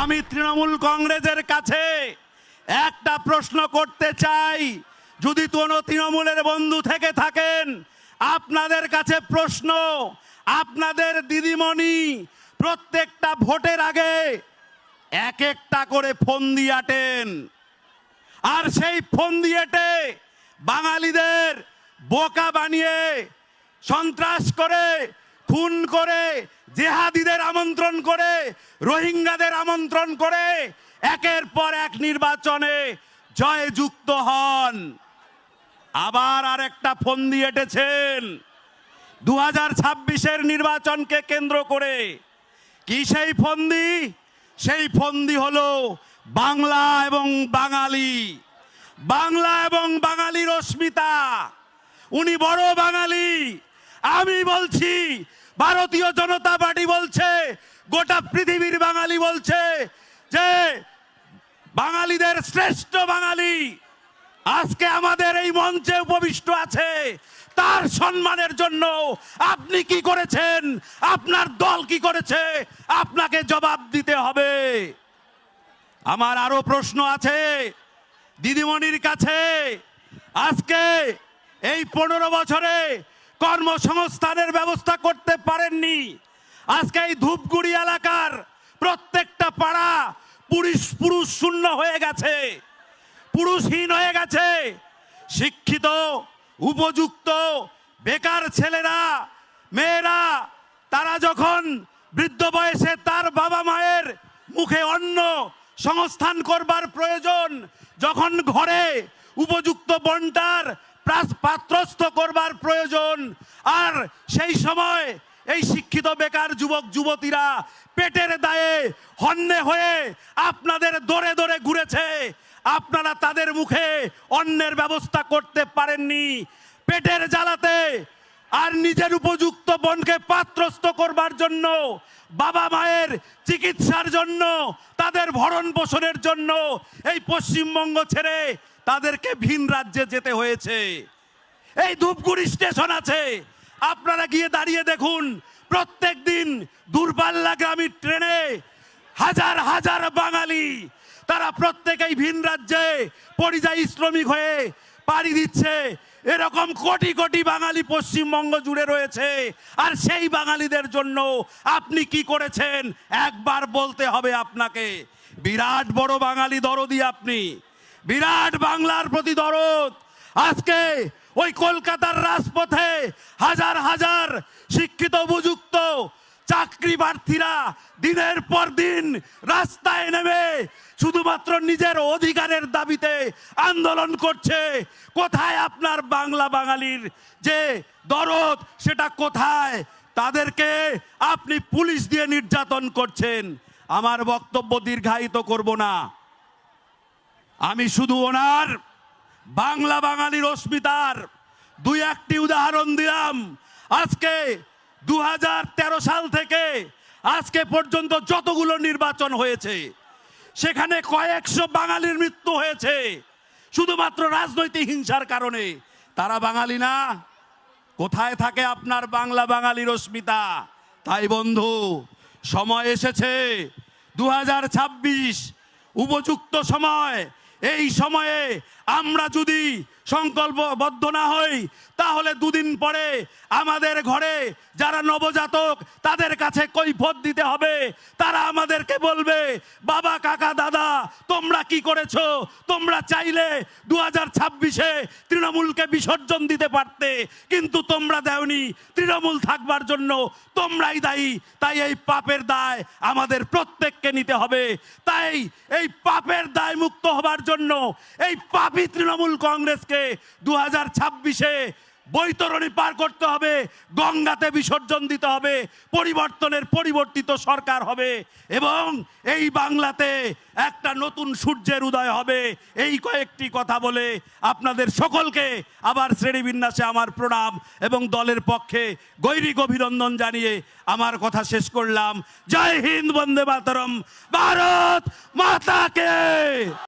আমি তৃণমূল কংগ্রেসের কাছে একটা প্রশ্ন করতে চাই, যদি কোনো তৃণমূলের বন্ধু থেকে থাকেন, আপনাদের কাছে প্রশ্ন। আপনাদের দিদিমণি প্রত্যেকটা ভোটের আগে এক একটা করে ফন্দি আটেন, আর সেই ফন্দি এঁটে বাঙালিদের বোকা বানিয়ে সন্ত্রাস করে, খুন করে, জেহাদিদের আমন্ত্রণ করে, রোহিঙ্গাদের আমন্ত্রণ করে একের পর এক নির্বাচনে জয়যুক্ত হন। আবার আরেকটা ফন্দি এঁটেছেন 2026-এর নির্বাচনকে কেন্দ্র করে। কি সেই ফন্দি? সেই ফন্দি হলো বাংলা এবং বাঙালি। বাংলা এবং বাঙালির অস্মিতা। উনি বড় বাঙালি। আমি বলছি, ভারতীয় জনতা পার্টি বলছে, গোটা পৃথিবীর বাঙালি বলছে যে বাঙালিদের শ্রেষ্ঠ বাঙালি আজকে আমাদের এই মঞ্চে উপবিষ্ট আছে। তার সম্মানের জন্য আপনি কি করেছেন, আপনার দল কি করেছে, আপনাকে জবাব দিতে হবে। আমার আরো প্রশ্ন আছে দিদিমণির কাছে। আজকে এই 15 বছরে কর্মসংস্থানের ব্যবস্থা করতে পারেননি। আজকে এই ধূপগুড়ি এলাকার প্রত্যেকটা পাড়া পুরুষ শূন্য হয়ে গেছে, পুরুষহীন হয়ে গেছে। শিক্ষিত, উপযুক্ত, বেকার ছেলেরা, মেয়েরা তারা যখন বৃদ্ধ বয়সে তার বাবা মায়ের মুখে অন্ন সংস্থান করবার প্রয়োজন, যখন ঘরে উপযুক্ত বন্টার পাত্রস্থ করবার প্রয়োজন, আর সেই সময় এই শিক্ষিত বেকার যুবক যুবতীরা পেটের দায়ে হন্যে হয়ে আপনাদের দরে দরে ঘুরেছে, আপনারা তাদের মুখে অন্নের ব্যবস্থা করতে পারেননি। পেটের জ্বালাতে আর নিজের উপযুক্ত বোনকে পাত্রস্থ করবার জন্য, বাবা মায়ের চিকিৎসার জন্য, তাদের ভরণ পোষণের জন্য এই পশ্চিমবঙ্গ ছেড়ে তাদেরকে ভিন রাজ্যে যেতে হয়েছে। এই ধূপগুড়ি স্টেশন আছে, আপনারা গিয়ে দাঁড়িয়ে দেখুন, প্রত্যেক দিন দূরপাল্লাগামী ট্রেনে হাজার হাজার বাঙালি তারা প্রত্যেকেই ভিন রাজ্যে পরিযায়ী শ্রমিক হয়ে পাড়ি দিচ্ছে। এরকম কোটি কোটি বাঙালি পশ্চিমবঙ্গ জুড়ে রয়েছে। আর সেই বাঙালিদের জন্য আপনি কি করেছেন একবার বলতে হবে আপনাকে। বিরাট বড় বাঙালি দরদি আপনি, বিরাট বাংলার প্রতি দরদ। আজকে ওই কলকাতার রাজপথে হাজার হাজার শিক্ষিত উপযুক্ত চাকরি প্রার্থীরা দিনের পর দিন রাস্তায় নেমে শুধুমাত্র নিজের অধিকারের দাবিতে আন্দোলন করছে। কোথায় আপনার বাংলা বাঙালির যে দরদ, সেটা কোথায়? তাদেরকে আপনি পুলিশ দিয়ে নির্যাতন করছেন। আমার বক্তব্য দীর্ঘায়িত করব না, আমি শুধু ওনার বাংলা বাঙালির অস্মিতার দুই একটি উদাহরণ দিলাম। আজকে 2013 সাল থেকে আজকে পর্যন্ত যতগুলো নির্বাচন হয়েছে, সেখানে কয়েকশো বাঙালির মৃত্যু হয়েছে শুধুমাত্র রাজনৈতিক হিংসার কারণে। তারা বাঙালি না? কোথায় থাকে আপনার বাংলা বাঙালির অস্মিতা? তাই বন্ধু, সময় এসেছে 2026 উপযুক্ত সময়। এই সময়ে আমরা যদি সংকল্পবদ্ধ না হই, তাহলে দুদিন পরে আমাদের ঘরে যারা নবজাতক, তাদের কাছে কৈফিয়ত দিতে হবে। তারা আমাদেরকে বলবে, বাবা, কাকা, দাদা, তোমরা কি করেছো? তোমরা চাইলে 2026-এ তৃণমূলকে বিসর্জন দিতে পারতে, কিন্তু তোমরা দেওনি। তৃণমূল থাকবার জন্য তোমরাই দায়ী। তাই এই পাপের দায় আমাদের প্রত্যেককে নিতে হবে। তাই এই পাপের দায় মুক্ত হবার জন্য এই পাপী তৃণমূল কংগ্রেসকে 2026-এ বৈতরণী পার করতে হবে, গঙ্গাতে বিসর্জন দিতে হবে। পরিবর্তনের পরিবর্তিত সরকার হবে এবং এই বাংলাতে একটা নতুন সূর্যের উদয় হবে। এই কয়েকটি কথা বলে আপনাদের সকলকে আবার শ্রেণীবিন্যাসে আমার প্রণাম এবং দলের পক্ষে গৈরিক অভিনন্দন জানিয়ে আমার কথা শেষ করলাম। জয় হিন্দ, বন্দে মাতরম, ভারত মাতা কে।